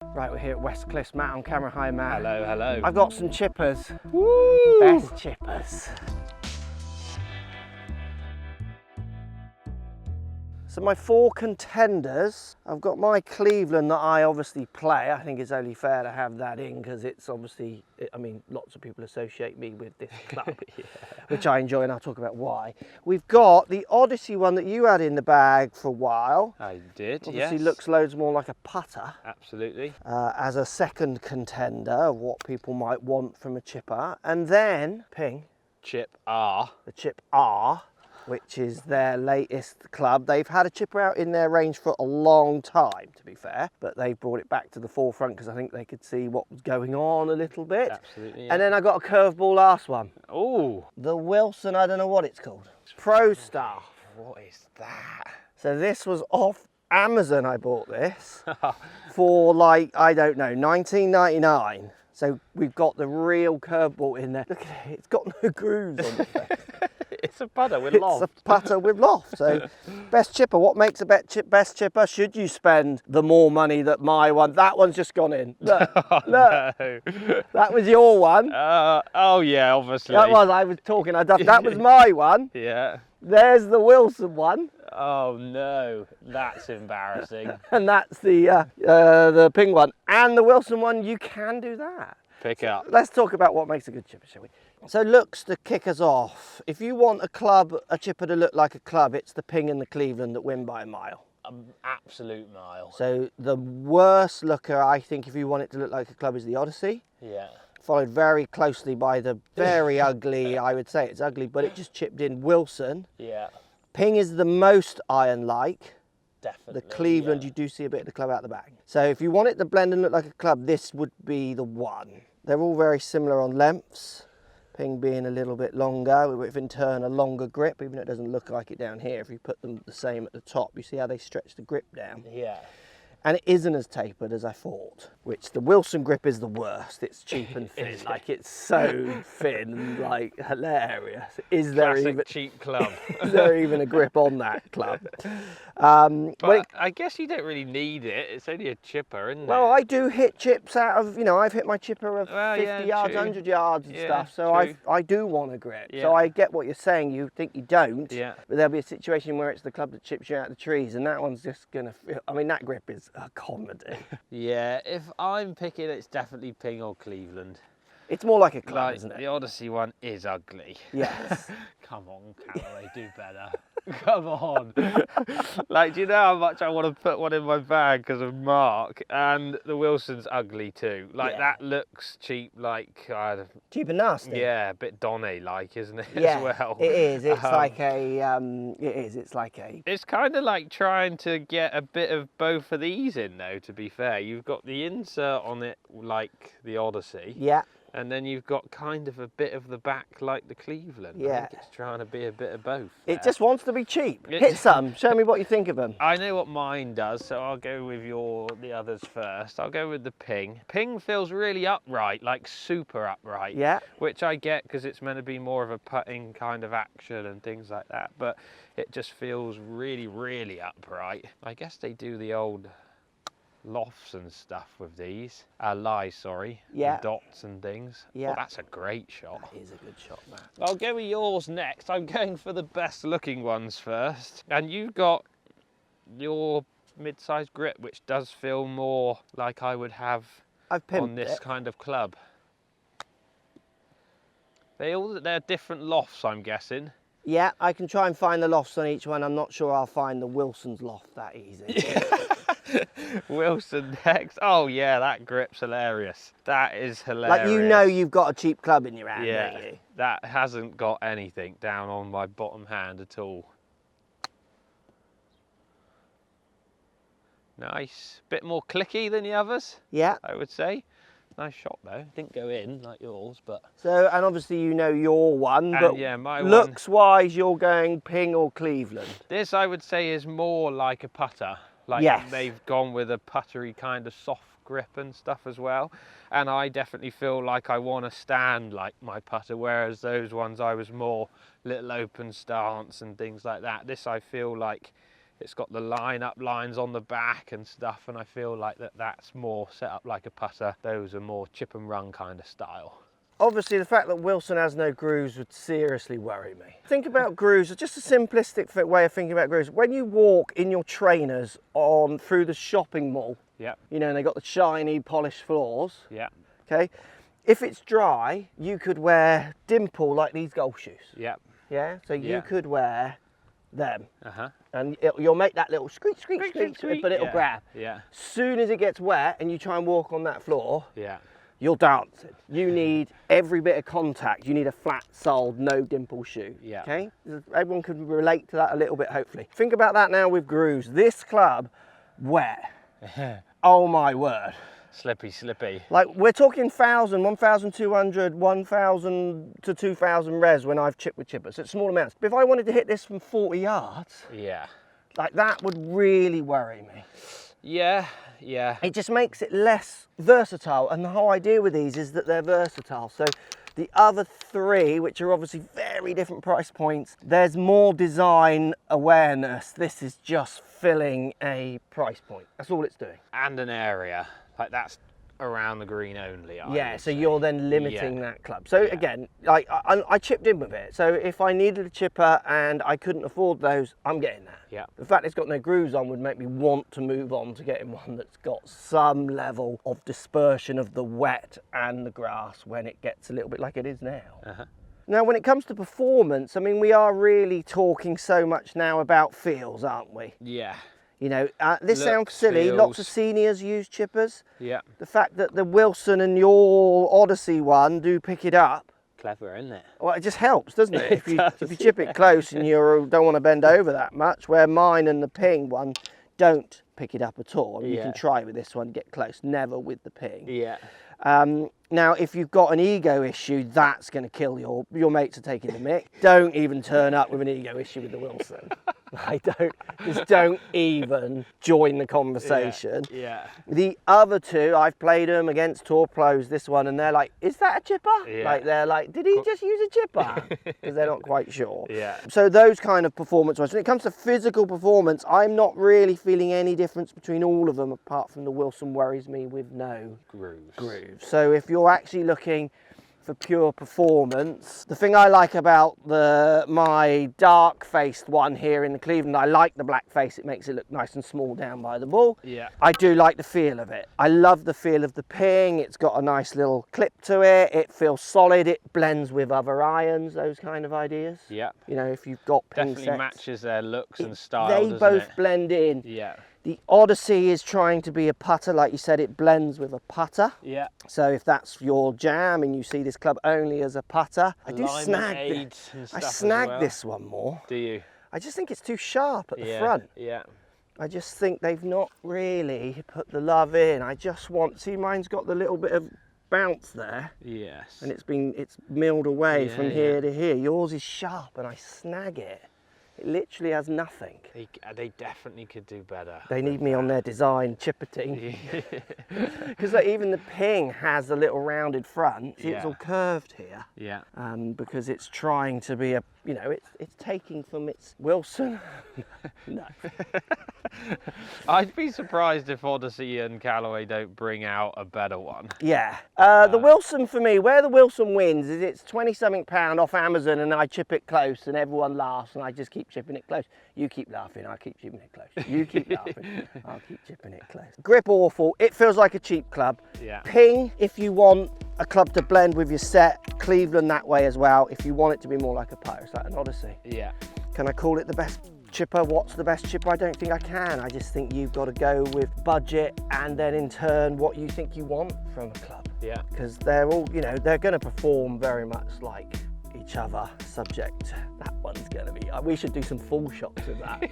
Right, we're here at West Cliffs. Matt on camera. Hi, Matt. Hello, hello. I've got some chippers. Woo! Best chippers. So my 4 contenders, I've got my Cleveland that I obviously play. I think it's only fair to have that in because it's obviously, I mean, lots of people associate me with this club, yeah, which I enjoy, and I'll talk about why. We've got the Odyssey one that you had in the bag for a while. I did, Obviously yes. looks loads more like a putter. Absolutely. As a second contender of what people might want from a ChipR. And then, Ping. ChipR. The ChipR, which is their latest club. They've had a ChipR out in their range for a long time, to be fair, but they brought it back to the forefront because I think they could see what was going on a little bit. Absolutely, yeah. And then I got a curveball last one. Oh. The Wilson, I don't know what it's called. Pro Star. What is that? So this was off Amazon, I bought this for like, I don't know, $19.99. So we've got the real curveball in there. Look at it, it's got no grooves on it. It's a putter with loft. It's a putter with loft. So best chipper, what makes a best chipper? Should you spend the more money that my one, that one's just gone in. Look, Oh, look. no. That was your one. Oh yeah, obviously. I was talking, that was my one. Yeah. There's the Wilson one. Oh no, that's embarrassing. And that's the Ping one. And the Wilson one, you can do that. Pick up. Let's talk about what makes a good chipper, shall we? So looks to kick us off. If you want a chipper to look like a club, it's the Ping and the Cleveland that win by a mile. Absolute mile. So the worst looker, I think, if you want it to look like a club, is the Odyssey. Yeah. Followed very closely by the very ugly, I would say it's ugly, but it just chipped in, Wilson. Yeah. Ping is the most iron-like. Definitely. The Cleveland, yeah. you do see a bit of the club out the back. So if you want it to blend and look like a club, this would be the one. They're all very similar on lengths. Ping being a little bit longer, with in turn a longer grip, even though it doesn't look like it down here. If you put them the same at the top, you see how they stretch the grip down. Yeah. And it isn't as tapered as I thought, which the Wilson grip is the worst. It's cheap and thin, like it's so thin, like hilarious. Is there Classic even cheap club? is there even a grip on that club? But I guess you don't really need it. It's only a chipper, isn't it? Well, I do hit chips out of, you know, I've hit my chipper of Well, 50 yeah, yards, true. 100 yards and Yeah, stuff, so true. I do want a grip. Yeah. So I get what you're saying, you think you don't, Yeah. but there'll be a situation where it's the club that chips you out of the trees, and that one's just going to feel, I mean, that grip is a comedy. Yeah, if I'm picking, it's definitely Ping or Cleveland. It's more like a club, Like, isn't it? the Odyssey one is ugly. Yes. Come on, Callaway, do better. Come on. Like, do you know how much I want to put one in my bag because of Mark? And the Wilson's ugly too. Like, Yeah. that looks cheap, like, Cheap and nasty. yeah, a bit Donny-like, isn't it, Yeah, as well? it is. It's like a, It's kind of like trying to get a bit of both of these in, though, to be fair. You've got the insert on it like the Odyssey. yeah. And then you've got kind of a bit of the back like the Cleveland. I Yeah. think it's trying to be a bit of both. It there. just wants to be cheap. It- Hit some. Show me what you think of them. I know what mine does, so I'll go with the others first. I'll go with the Ping. Ping feels really upright, like super upright. Yeah. Which I get because it's meant to be more of a putting kind of action and things like that. But it just feels really, really upright. I guess they do the old lofts and stuff with these. Lies, sorry. Yeah. And dots and things. Yeah. Oh, that's a great shot. That is a good shot, man. I'll go with yours next. I'm going for the best looking ones first. And you've got your mid-sized grip, which does feel more like I would have I've pimped on this it. kind of club. They're different lofts, I'm guessing. Yeah, I can try and find the lofts on each one. I'm not sure I'll find the Wilson's loft that easy. Wilson next. Oh yeah, that grip's hilarious. That is hilarious. Like, you know you've got a cheap club in your hand, Yeah, don't you? that hasn't got anything down on my bottom hand at all. Nice. Bit more clicky than the others, Yeah. I would say. Nice shot though. Didn't go in like yours, but... So, and obviously you know your one, And but yeah, my looks-wise you're going Ping or Cleveland. This, I would say, is more like a putter. Like, Yes. they've gone with a puttery kind of soft grip and stuff as well. And I definitely feel like I want to stand like my putter, whereas those ones I was more little open stance and things like that. This, I feel like It's got the line-up lines on the back and stuff, and I feel like that's more set up like a putter. Those are more chip and run kind of style. Obviously, the fact that Wilson has no grooves would seriously worry me. Think about grooves, just a simplistic way of thinking about grooves. When you walk in your trainers through the shopping mall, Yeah. you know, and they got the shiny, polished floors, Yeah. okay? If it's dry, you could wear Dimple like these golf shoes, Yeah. yeah? So you Yeah. could wear them, Uh-huh. and you'll make that little squeak, squeak, squeak, but it'll Yeah. grab. Yeah. Soon as it gets wet and you try and walk on that floor, Yeah. you're dancing. You need every bit of contact. You need a flat-soled, no dimple shoe. Yeah. Okay? Everyone can relate to that a little bit, hopefully. Think about that now with grooves. This club, wet. Oh my word. Slippy, slippy. Like, we're talking 1,000, 1,200, 1,000 to 2,000 res when I've chipped with chippers. So it's small amounts. But if I wanted to hit this from 40 yards, Yeah. like that would really worry me. Yeah. Yeah. It just makes it less versatile, and the whole idea with these is that they're versatile. So the other three, which are obviously very different price points, there's more design awareness. This is just filling a price point. That's all it's doing. And an area. Like that's around the green only. Yeah, so you're then limiting that club. So Yeah. again, like I chipped in with it. So if I needed a chipper and I couldn't afford those, I'm getting that. Yeah. The fact it's got no grooves on would make me want to move on to getting one that's got some level of dispersion of the wet and the grass when it gets a little bit like it is now. Uh-huh. Now, when it comes to performance, I mean, we are really talking so much now about feels, aren't we? Yeah. You know, this sounds Looks, silly. Lots of feels. seniors use chippers. Yeah. The fact that the Wilson and your Odyssey one do pick it up, Clever, isn't it? well, it just helps, doesn't it? It If you does, chip it close and you don't want to bend over that much, where mine and the Ping one don't pick it up at all. You Yeah. can try with this one, get close, never with the Ping. Yeah. Now, if you've got an ego issue, that's going to kill your mates are taking the mick. Don't even turn up with an ego issue with the Wilson. Just don't even join the conversation. Yeah. The other two, I've played them against tour pros, this one, and they're like, is that a chipper? Yeah. Like, they're like, did he just use a chipper? Because they're not quite sure. Yeah. So those kind of performance ones. When it comes to physical performance, I'm not really feeling any difference between all of them, apart from the Wilson worries me with no grooves. So if you're actually looking for pure performance, the thing I like about my dark faced one here in the Cleveland, I like the black face. It makes it look nice and small down by the ball. Yeah. I do like the feel of it. I love the feel of the Ping. It's got a nice little clip to it. It feels solid. It blends with other irons, those kind of ideas. Yeah. You know, if you've got Ping Definitely sets, matches their looks and style. they doesn't both it? blend in. Yeah. The Odyssey is trying to be a putter, like you said, it blends with a putter. Yeah. So if that's your jam and you see this club only as a putter, I do Alignment snag aids and I stuff as snag well. this one more. Do you? I just think it's too sharp at the Yeah. front. Yeah. I just think they've not really put the love in. I just want, see, mine's got the little bit of bounce there, Yes. and it's milled away from Yeah, here to here. Yours is sharp and I snag it. It literally has nothing. They definitely could do better. They need me on their design chipper team. Because even the Ping has a little rounded front. See, it's Yeah. all curved here. Yeah. Because it's trying to be it's taking from its Wilson. No. I'd be surprised if Odyssey and Callaway don't bring out a better one. Yeah. The Wilson for me, where the Wilson wins is it's 20 something pound off Amazon and I chip it close and everyone laughs and I just keep chipping it close. You keep laughing, I keep chipping it close. You keep laughing, I'll keep chipping it close. Grip awful, it feels like a cheap club. Yeah. Ping, if you want a club to blend with your set. Cleveland that way as well, if you want it to be more like a putter, it's like an Odyssey. Yeah. Can I call it the best chipper? What's the best chipper? I don't think I can. I just think you've got to go with budget and then in turn what you think you want from a club. Yeah. Because they're all, they're going to perform very much like each other, subject. That one's going to be, we should do some full shots of that.